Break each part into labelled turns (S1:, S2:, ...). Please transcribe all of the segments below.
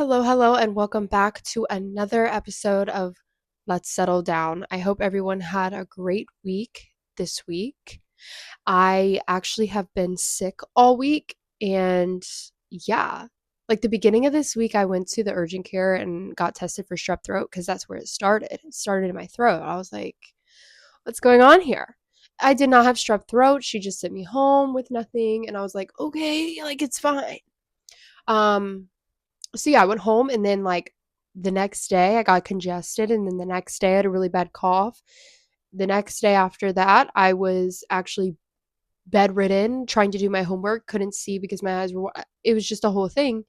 S1: Hello, and welcome back to another episode of Let's Settle Down. I hope everyone had a great week this week. I actually have been sick all week, and yeah, like the beginning of this week, I went to the urgent care and got tested for strep throat because that's where it started. It started in my throat. I was like, what's going on here? I did not have strep throat. She just sent me home with nothing, and I was like, okay, like it's fine. Um, so yeah, I went home and then like the next day I got congested and then the next day I had a really bad cough. The next day after that, I was actually bedridden trying to do my homework, couldn't see because my eyes were it was just a whole thing.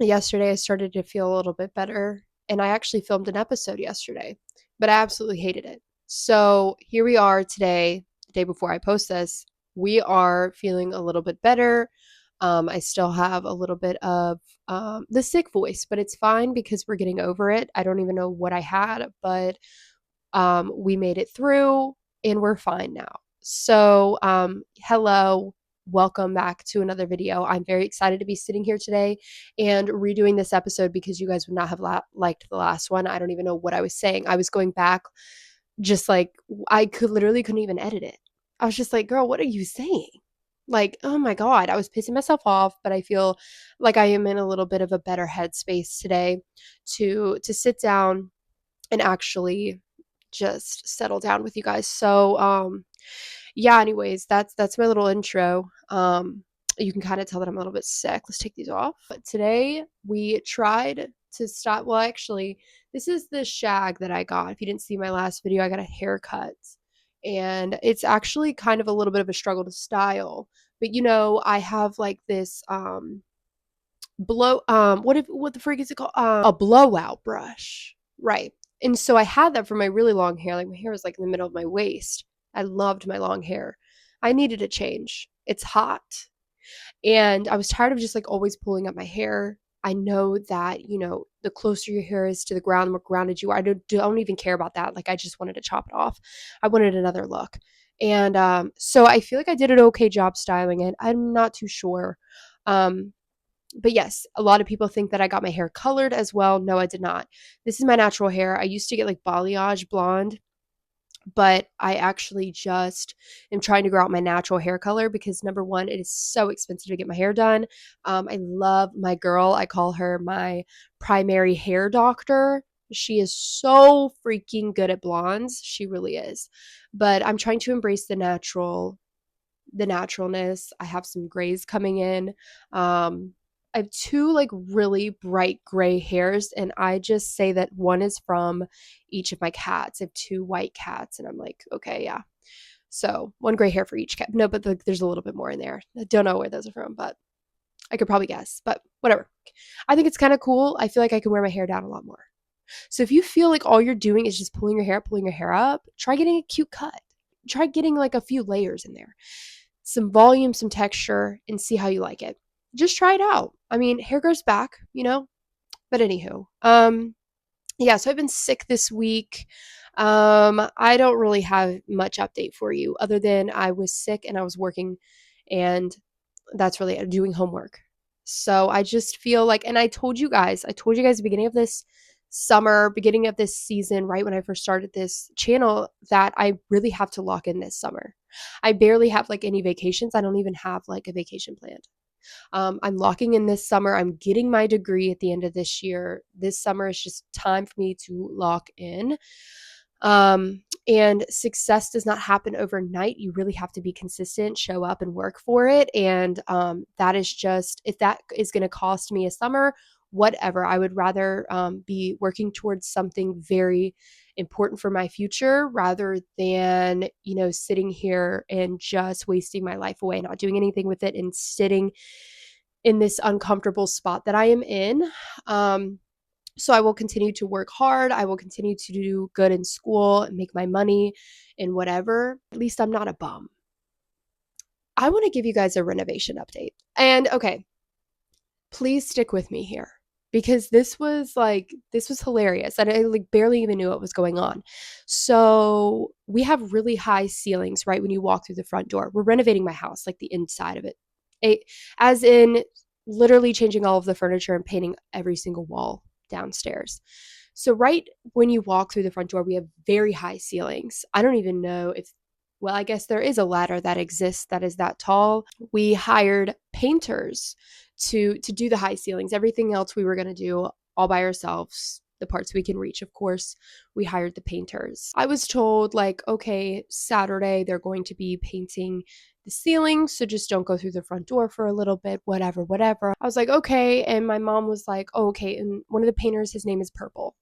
S1: Yesterday I started to feel a little bit better and I actually filmed an episode yesterday, but I absolutely hated it. So, here we are today, the day before I post this. We are feeling a little bit better. I still have a little bit of the sick voice, but it's fine because we're getting over it. I don't even know what I had, but we made it through and we're fine now. So, hello, welcome back to another video. I'm very excited to be sitting here today and redoing this episode because you guys would not have liked the last one. I don't even know what I was saying. I was going back just like I couldn't even edit it. I was just like, girl, what are you saying? Like, oh my God, I was pissing myself off, but I feel like I am in a little bit of a better headspace today to sit down and actually just settle down with you guys. So, yeah, anyways, that's my little intro. You can kind of tell that I'm a little bit sick. Let's take these off. But today we tried to stop. Well, actually, this is the shag that I got. If you didn't see my last video, I got a haircut. And it's actually kind of a little bit of a struggle to style. But I have like this what the freak is it called? A blowout brush. Right. And so I had that for my really long hair. Like my hair was like in the middle of my waist. I loved my long hair. I needed a change. It's hot. And I was tired of just like always pulling up my hair. I know that, the closer your hair is to the ground, the more grounded you are. I don't even care about that. Like I just wanted to chop it off. I wanted another look. And so I feel like I did an okay job styling it. I'm not too sure. Um, but yes, a lot of people think that I got my hair colored as well. No, I did not. This is my natural hair. I used to get like balayage blonde, but I actually just am trying to grow out my natural hair color because number one, it is so expensive to get my hair done. I love my girl. I call her my primary hair doctor. She is so freaking good at blondes. She really is. But I'm trying to embrace the naturalness. I have some grays coming in. I have two like really bright gray hairs, and I just say that one is from each of my cats. I have two white cats, and I'm like, okay, yeah. So one gray hair for each cat. No, but there's a little bit more in there. I don't know where those are from, but I could probably guess. But whatever. I think it's kind of cool. I feel like I can wear my hair down a lot more. So if you feel like all you're doing is just pulling your hair up, try getting a cute cut. Try getting like a few layers in there, some volume, some texture, and see how you like it. Just try it out. I mean, hair grows back. But anywho, yeah. So I've been sick this week. I don't really have much update for you other than I was sick and I was working, and that's really doing homework. So I just feel like, and I told you guys at the beginning of this summer, beginning of this season, right when I first started this channel, that I really have to lock in this summer. I barely have like any vacations. I don't even have like a vacation planned. I'm locking in this summer. I'm getting my degree at the end of this year. This summer is just time for me to lock in. And success does not happen overnight. You really have to be consistent, show up and work for it. And that is just, if that is going to cost me a summer, whatever. I would rather be working towards something very important for my future rather than, sitting here and just wasting my life away, not doing anything with it and sitting in this uncomfortable spot that I am in. So I will continue to work hard. I will continue to do good in school and make my money and whatever. At least I'm not a bum. I want to give you guys a renovation update. And okay, please stick with me here because this was hilarious. And I like barely even knew what was going on. So we have really high ceilings, right? When you walk through the front door, we're renovating my house, like the inside of it. As in literally changing all of the furniture and painting every single wall downstairs. So right when you walk through the front door, we have very high ceilings. I don't even know if, well, I guess there is a ladder that exists that is that tall. We hired painters to do the high ceilings. Everything else we were going to do all by ourselves. The parts we can reach, of course, we hired the painters. I was told, like, okay, Saturday they're going to be painting the ceiling, so just don't go through the front door for a little bit, whatever, whatever. I was like, okay. And my mom was like, oh, okay. And one of the painters, his name is Purple.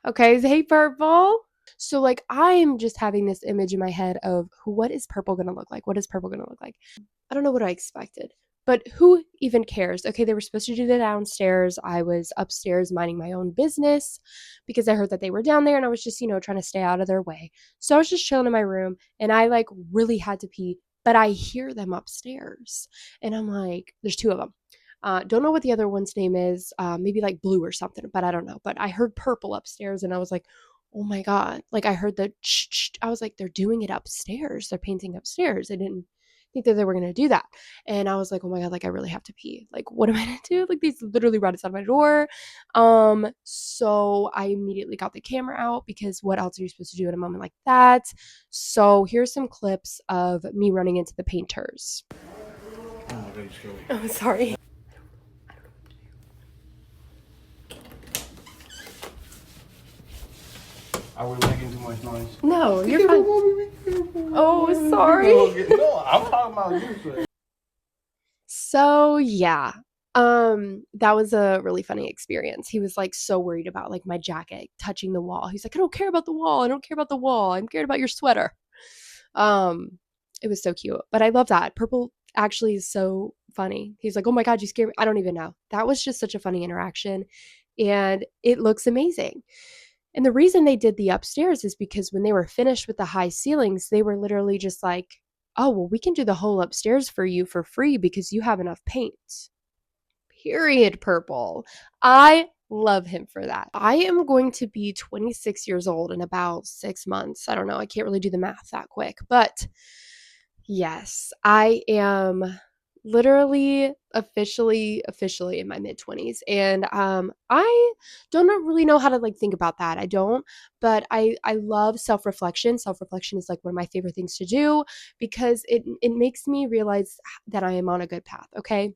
S1: Okay, hey, Purple. So, like, I'm just having this image in my head of what is Purple gonna look like? What is Purple gonna look like? I don't know what I expected, but who even cares? Okay, they were supposed to do the downstairs. I was upstairs minding my own business because I heard that they were down there and I was just, trying to stay out of their way. So I was just chilling in my room and I like really had to pee, but I hear them upstairs and I'm like, there's two of them. Don't know what the other one's name is. Maybe like Blue or something, but I don't know. But I heard Purple upstairs and I was like, oh my God. Like I heard the, I was like, they're doing it upstairs. They're painting upstairs. I didn't think that they were going to do that. And I was like, oh my God, like I really have to pee. Like, what am I going to do? Like these literally right outside my door. So I immediately got the camera out because what else are you supposed to do in a moment like that? So here's some clips of me running into the painters. Oh, sorry.
S2: Are we making too much noise?
S1: No, you're fine. Oh, sorry.
S2: No, I'm talking about you, sir.
S1: So yeah, that was a really funny experience. He was like so worried about like my jacket touching the wall. He's like, I don't care about the wall. I don't care about the wall. I'm scared about your sweater. Um, it was so cute, but I love that. Purple actually is so funny. He's like, oh my God, you scared me. I don't even know. That was just such a funny interaction, and it looks amazing. And the reason they did the upstairs is because when they were finished with the high ceilings, they were literally just like, oh, well, we can do the whole upstairs for you for free because you have enough paint. Period, Purple. I love him for that. I am going to be 26 years old in about 6 months. I don't know. I can't really do the math that quick. But yes, I am literally officially in my mid 20s and I don't really know how to like think about that. I don't, but I love self-reflection. Self-reflection is like one of my favorite things to do because it makes me realize that I am on a good path, okay?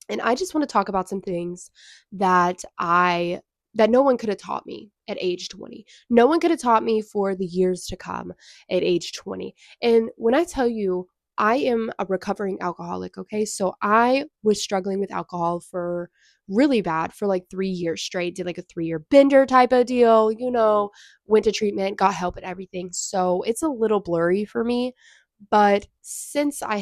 S1: And I just want to talk about some things that that no one could have taught me at age 20. No one could have taught me for the years to come at age 20. And when I tell you, I am a recovering alcoholic, okay? So I was struggling with alcohol for really bad for like 3 years straight, did like a 3-year bender type of deal, went to treatment, got help and everything. So it's a little blurry for me. But since I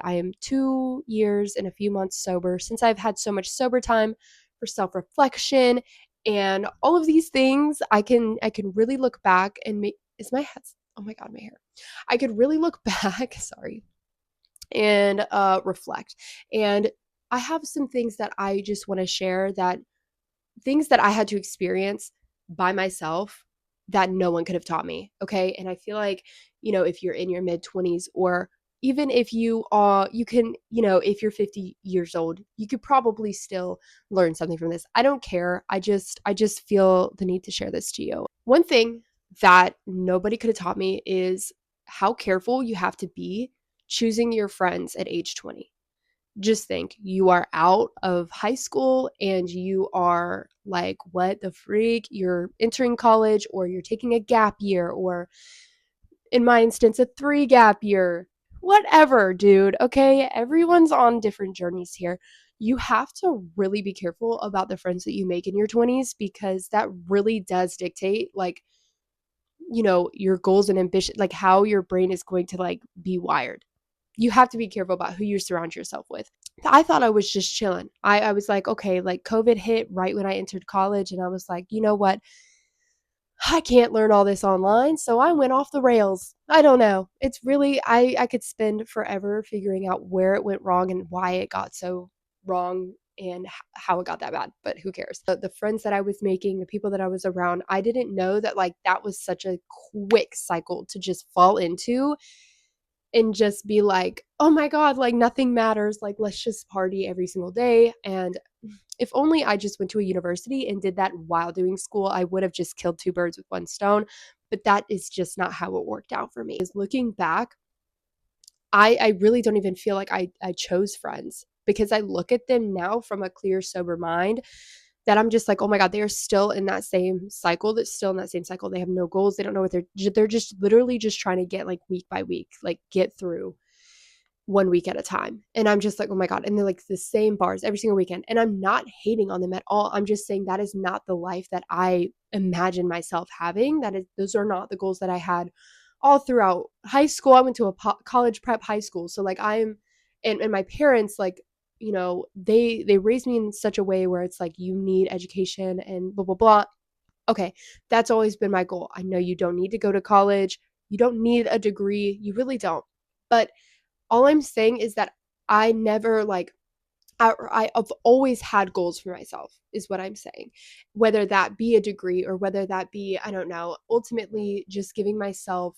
S1: am 2 years and a few months sober, since I've had so much sober time for self-reflection and all of these things, I can really look back and make is my head oh my God, my hair. I could really look back, sorry, and reflect. And I have some things that I just want to share that things that I had to experience by myself that no one could have taught me. Okay. And I feel like, if you're in your mid 20s or even if you are, you can, if you're 50 years old, you could probably still learn something from this. I don't care. I just feel the need to share this to you. One thing that nobody could have taught me is how careful you have to be choosing your friends at age 20. Just think you are out of high school and you are like, what the freak? You're entering college or you're taking a gap year, or in my instance, a 3 gap year. Whatever, dude. Okay. Everyone's on different journeys here. You have to really be careful about the friends that you make in your 20s because that really does dictate, like, your goals and ambition, like how your brain is going to like be wired. You have to be careful about who you surround yourself with. I thought I was just chilling. I was like, okay, like COVID hit right when I entered college, and I was like, you know what? I can't learn all this online, so I went off the rails. I don't know. It's really I could spend forever figuring out where it went wrong and why it got so wrong and how it got that bad, but who cares? The friends that I was making, the people that I was around, I didn't know that like that was such a quick cycle to just fall into and just be like, oh my God, like nothing matters. Like, let's just party every single day. And if only I just went to a university and did that while doing school, I would have just killed two birds with one stone. But that is just not how it worked out for me. Is looking back, I really don't even feel like I chose friends because I look at them now from a clear, sober mind that I'm just like, oh my God, they are still in that same cycle. That's still in that same cycle. They have no goals. They don't know what they're just literally just trying to get like week by week, like get through one week at a time. And I'm just like, oh my God. And they're like the same bars every single weekend. And I'm not hating on them at all. I'm just saying that is not the life that I imagine myself having. Those are not the goals that I had all throughout high school. I went to a college prep high school. So like and my parents, like, they raised me in such a way where it's like, you need education and blah, blah, blah. Okay. That's always been my goal. I know you don't need to go to college. You don't need a degree. You really don't. But all I'm saying is that I never like I've always had goals for myself is what I'm saying. Whether that be a degree or whether that be, I don't know, ultimately just giving myself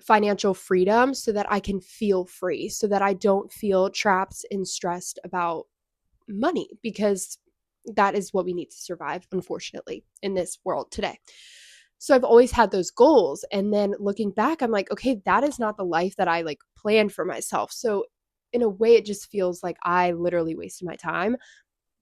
S1: financial freedom so that I can feel free, so that I don't feel trapped and stressed about money, because that is what we need to survive, unfortunately, in this world today. So I've always had those goals. And then looking back, I'm like, okay, that is not the life that I like planned for myself. So in a way, it just feels like I literally wasted my time,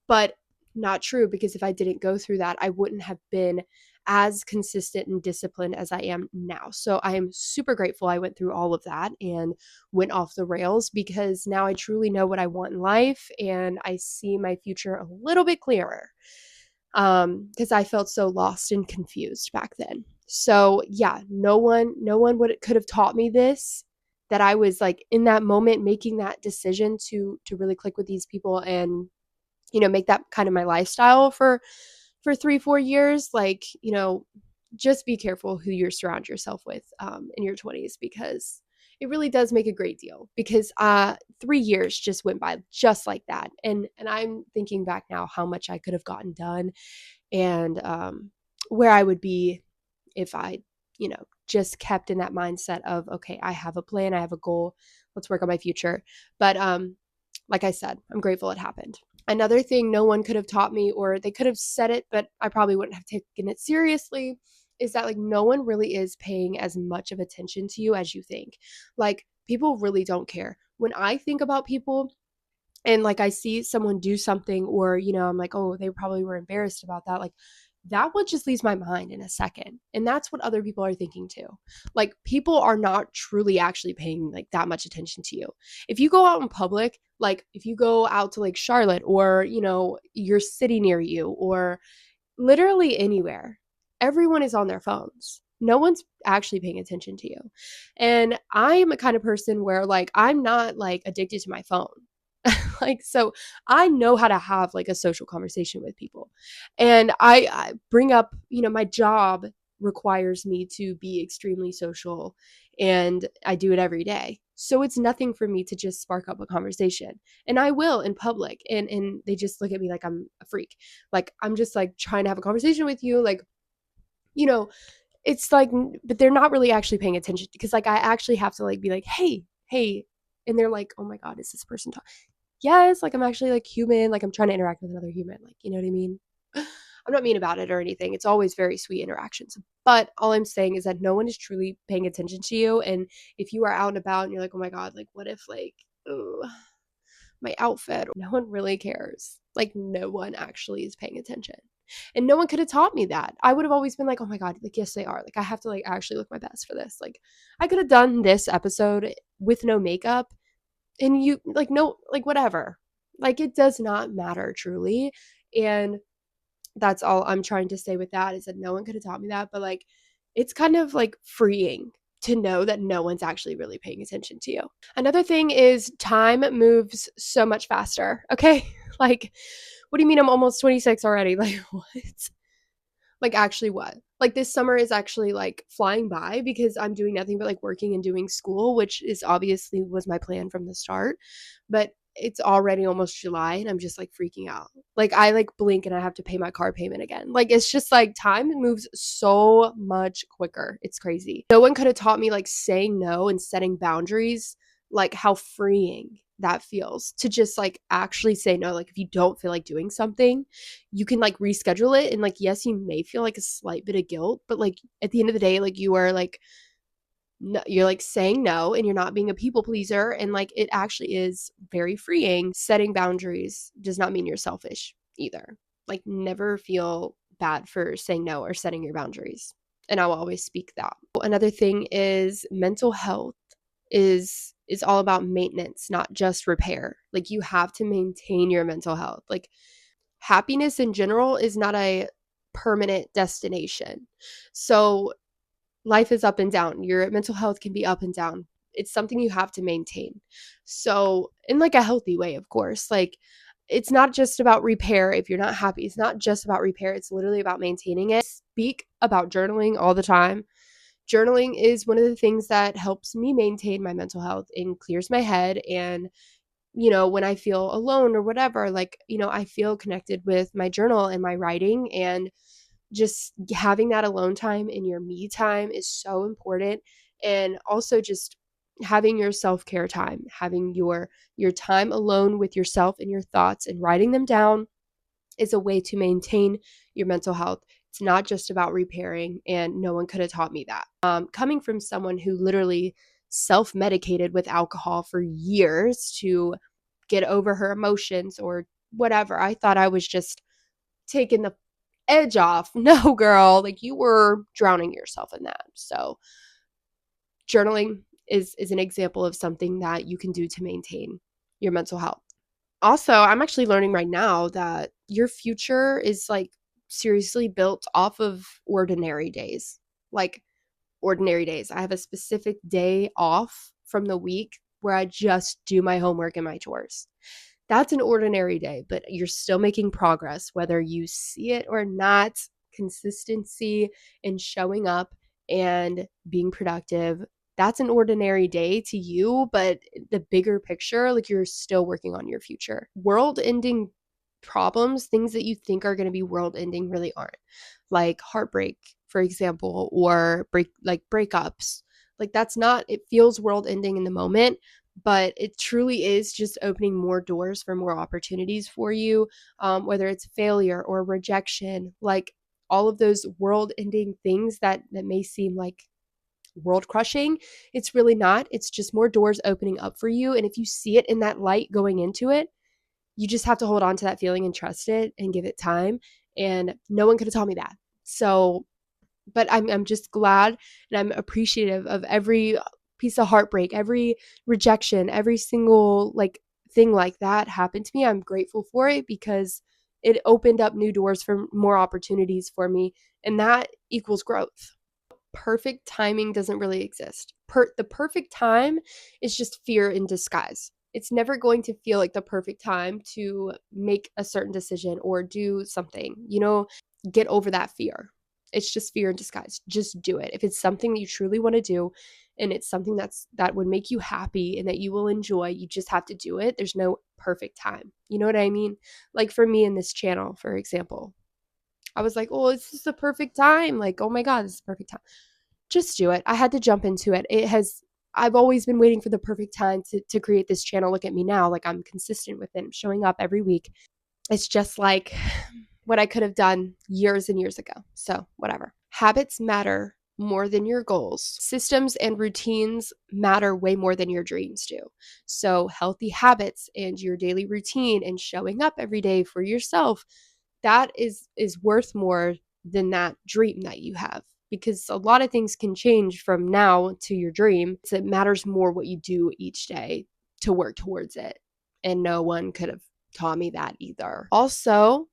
S1: but not true, because if I didn't go through that, I wouldn't have been as consistent and disciplined as I am now. So I am super grateful I went through all of that and went off the rails, because now I truly know what I want in life and I see my future a little bit clearer. Because I felt so lost and confused back then. So yeah, no one could have taught me this, that I was like in that moment making that decision to really click with these people and make that kind of my lifestyle for 3-4 years. Like, just be careful who you surround yourself with in your 20s, because it really does make a great deal. Because 3 years just went by just like that, and I'm thinking back now how much I could have gotten done, and where I would be if I just kept in that mindset of, okay, I have a plan, I have a goal, let's work on my future. But like I said, I'm grateful it happened. Another thing no one could have taught me, or they could have said it, but I probably wouldn't have taken it seriously, is that like no one really is paying as much of attention to you as you think. Like, people really don't care. When I think about people and like I see someone do something, or I'm like, oh, they probably were embarrassed about that, like that one just leaves my mind in a second. And that's what other people are thinking too. Like, people are not truly actually paying like that much attention to you. If you go out in public, like if you go out to like Charlotte, or your city near you, or literally anywhere, everyone is on their phones. No one's actually paying attention to you. And I'm a kind of person where like I'm not like addicted to my phone. Like, so I know how to have like a social conversation with people. And I bring up, my job requires me to be extremely social, and I do it every day. So it's nothing for me to just spark up a conversation. And I will in public, and they just look at me like I'm a freak. Like, I'm just like trying to have a conversation with you, like, you know, it's like, but they're not really actually paying attention, because like I actually have to like be like, hey, hey. And they're like, oh my God, is this person talking? Yes, like I'm actually like human, like I'm trying to interact with another human, like, you know what I mean? I'm not mean about it or anything. It's always very sweet interactions. But all I'm saying is that no one is truly paying attention to you. And if you are out and about and you're like, oh my God, like what if like, oh, my outfit, no one really cares. Like, no one actually is paying attention. And no one could have taught me that. I would have always been like, oh my God, like, yes, they are. Like, I have to like actually look my best for this. Like, I could have done this episode with no makeup, and you like, no, like whatever. Like, it does not matter truly. And that's all I'm trying to say with that, is that no one could have taught me that. But like, it's kind of like freeing to know that no one's actually really paying attention to you. Another thing is time moves so much faster. Okay. Like, what do you mean I'm almost 26 already? Like, what? Like, actually, what? Like, this summer is actually like flying by, because I'm doing nothing but like working and doing school, which is obviously was my plan from the start. But it's already almost July and I'm just like freaking out. Like, I like blink and I have to pay my car payment again. Like, it's just like time moves so much quicker. It's crazy. No one could have taught me like saying no and setting boundaries like how freeing that feels to just like actually say no. Like if you don't feel like doing something, you can like reschedule it. And like, yes, you may feel like a slight bit of guilt, but like at the end of the day, like you are like, no, you're like saying no and you're not being a people pleaser. And like it actually is very freeing. Setting boundaries does not mean you're selfish either. Like never feel bad for saying no or setting your boundaries. And I will always speak that. Another thing is mental health is all about maintenance, not just repair. Like you have to maintain your mental health. Like happiness in general is not a permanent destination. So life is up and down. Your mental health can be up and down. It's something you have to maintain. So, in like a healthy way, of course. Like it's not just about repair. If you're not happy, it's not just about repair. It's literally about maintaining it. Speak about journaling all the time. Journaling is one of the things that helps me maintain my mental health and clears my head. And, when I feel alone or whatever, like, I feel connected with my journal and my writing, and just having that alone time in your me time is so important. And also just having your self-care time, having your time alone with yourself and your thoughts and writing them down is a way to maintain your mental health. It's not just about repairing, and no one could have taught me that. Coming from someone who literally self-medicated with alcohol for years to get over her emotions or whatever, I thought I was just taking the edge off. No, girl, like you were drowning yourself in that. So journaling is an example of something that you can do to maintain your mental health. Also, I'm actually learning right now that your future is like seriously built off of ordinary days. Like ordinary days. I have a specific day off from the week where I just do my homework and my chores. That's an ordinary day, but you're still making progress, whether you see it or not. Consistency in showing up and being productive. That's an ordinary day to you, but the bigger picture, like you're still working on your future. World ending problems, things that you think are going to be world ending, really aren't. Like heartbreak, for example, or breakups. Like that's not, it feels world ending in the moment, but it truly is just opening more doors for more opportunities for you, whether it's failure or rejection, like all of those world ending things that may seem like world crushing. It's really not. It's just more doors opening up for you. And if you see it in that light going into it, you just have to hold on to that feeling and trust it and give it time. And no one could have taught me that. So, but I'm just glad and I'm appreciative of every piece of heartbreak, every rejection, every single like thing like that happened to me. I'm grateful for it because it opened up new doors for more opportunities for me, and that equals growth. Perfect timing doesn't really exist. The perfect time is just fear in disguise. It's never going to feel like the perfect time to make a certain decision or do something. Get over that fear. It's just fear in disguise. Just do it. If it's something that you truly want to do and it's something that would make you happy and that you will enjoy, you just have to do it. There's no perfect time. You know what I mean? Like for me in this channel, for example, I was like, oh, this is the perfect time. Like, oh my God, this is the perfect time. Just do it. I had to jump into it. I've always been waiting for the perfect time to create this channel. Look at me now. Like I'm consistent with it. I'm showing up every week. It's just like what I could have done years and years ago. So whatever. Habits matter more than your goals. Systems and routines matter way more than your dreams do. So healthy habits and your daily routine and showing up every day for yourself, that is worth more than that dream that you have, because a lot of things can change from now to your dream. So it matters more what you do each day to work towards it. And no one could have taught me that either. Also,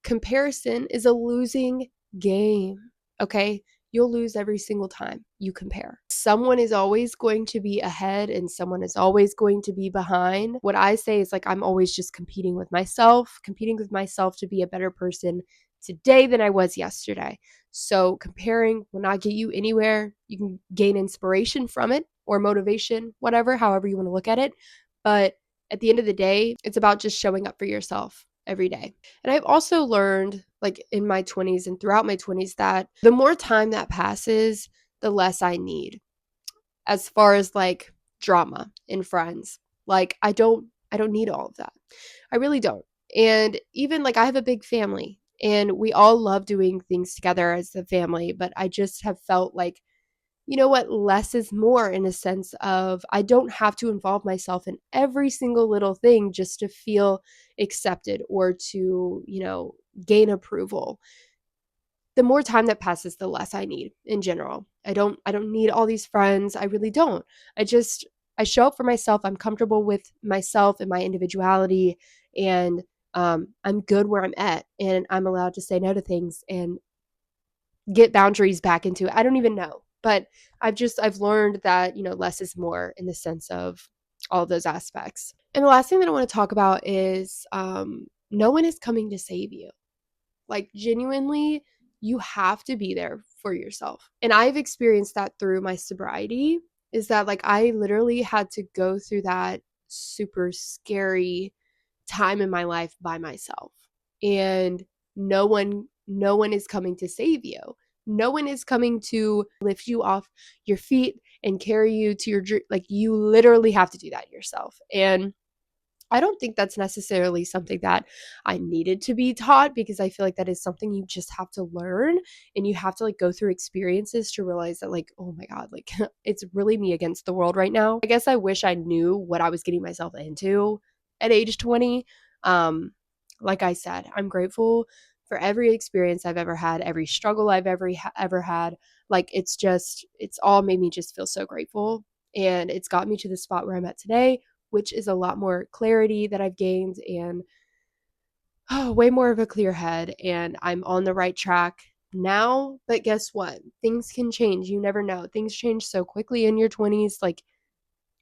S1: comparison is a losing game. Okay? You'll lose every single time you compare. Someone is always going to be ahead and someone is always going to be behind. What I say is like I'm always just competing with myself to be a better person today than I was yesterday. So comparing will not get you anywhere. You can gain inspiration from it or motivation, whatever, however you want to look at it. But at the end of the day, it's about just showing up for yourself every day. And I've also learned, like in my 20s and throughout my 20s, that the more time that passes, the less I need as far as like drama in friends. Like I don't need all of that. I really don't. And even like I have a big family and we all love doing things together as a family, but I just have felt like, you know what, less is more in a sense of I don't have to involve myself in every single little thing just to feel accepted or to, gain approval. The more time that passes, the less I need in general. I don't need all these friends. I really don't. I show up for myself. I'm comfortable with myself and my individuality, and I'm good where I'm at, and I'm allowed to say no to things and get boundaries back into it. I don't even know, but I've learned that less is more in the sense of all of those aspects. And the last thing that I want to talk about is no one is coming to save you. Like genuinely, you have to be there for yourself. And I've experienced that through my sobriety, is that like I literally had to go through that super scary time in my life by myself. And no one is coming to save you. No one is coming to lift you off your feet and carry you to your dream. Like you literally have to do that yourself. And I don't think that's necessarily something that I needed to be taught, because I feel like that is something you just have to learn, and you have to like go through experiences to realize that like, oh my God, like it's really me against the world right now. I guess I wish I knew what I was getting myself into at age 20. Like I said, I'm grateful for every experience I've ever had, every struggle I've ever had. Like it's all made me just feel so grateful, and it's got me to the spot where I'm at today, which is a lot more clarity that I've gained, and way more of a clear head, and I'm on the right track now. But guess what? Things can change. You never know. Things change so quickly in your 20s. Like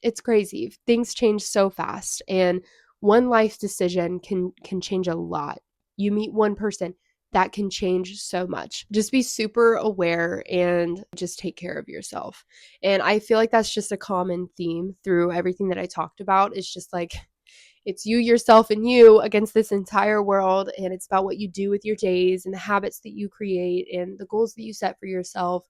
S1: it's crazy. Things change so fast, and one life decision can change a lot. You meet one person that can change so much. Just be super aware and just take care of yourself. And I feel like that's just a common theme through everything that I talked about. It's just like it's you, yourself, and you against this entire world. And it's about what you do with your days and the habits that you create and the goals that you set for yourself.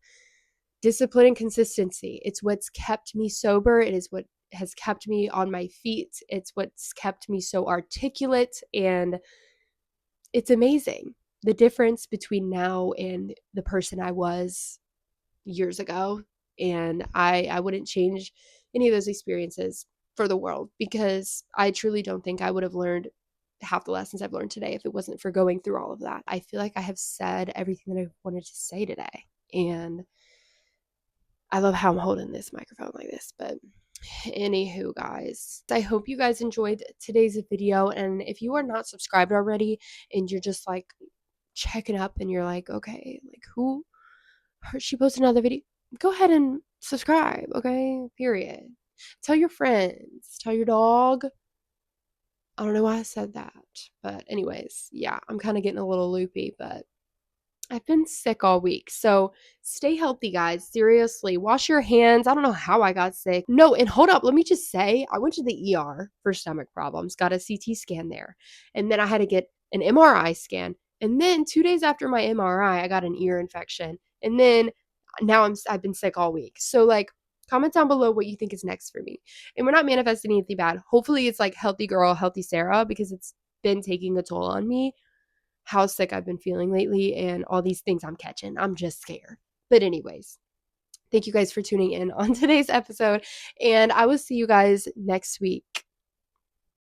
S1: Discipline and consistency. It's what's kept me sober. It is what has kept me on my feet. It's what's kept me so articulate. And it's amazing the difference between now and the person I was years ago. And I wouldn't change any of those experiences for the world, because I truly don't think I would have learned half the lessons I've learned today if it wasn't for going through all of that. I feel like I have said everything that I wanted to say today. And I love how I'm holding this microphone like this, but anywho, guys, I hope you guys enjoyed today's video. And if you are not subscribed already and you're just like checking up and you're like, okay, like she posted another video, go ahead and subscribe, okay? Period. Tell your friends, tell your dog. I don't know why I said that, but anyways, yeah, I'm kind of getting a little loopy, but I've been sick all week. So stay healthy, guys. Seriously, wash your hands. I don't know how I got sick. No, and hold up. Let me just say, I went to the ER for stomach problems, got a CT scan there. And then I had to get an MRI scan. And then 2 days after my MRI, I got an ear infection. And then now I've been sick all week. So like, comment down below what you think is next for me. And we're not manifesting anything bad. Hopefully it's like healthy girl, healthy Sarah, because it's been taking a toll on me how sick I've been feeling lately and all these things I'm catching. I'm just scared. But anyways, thank you guys for tuning in on today's episode, and I will see you guys next week.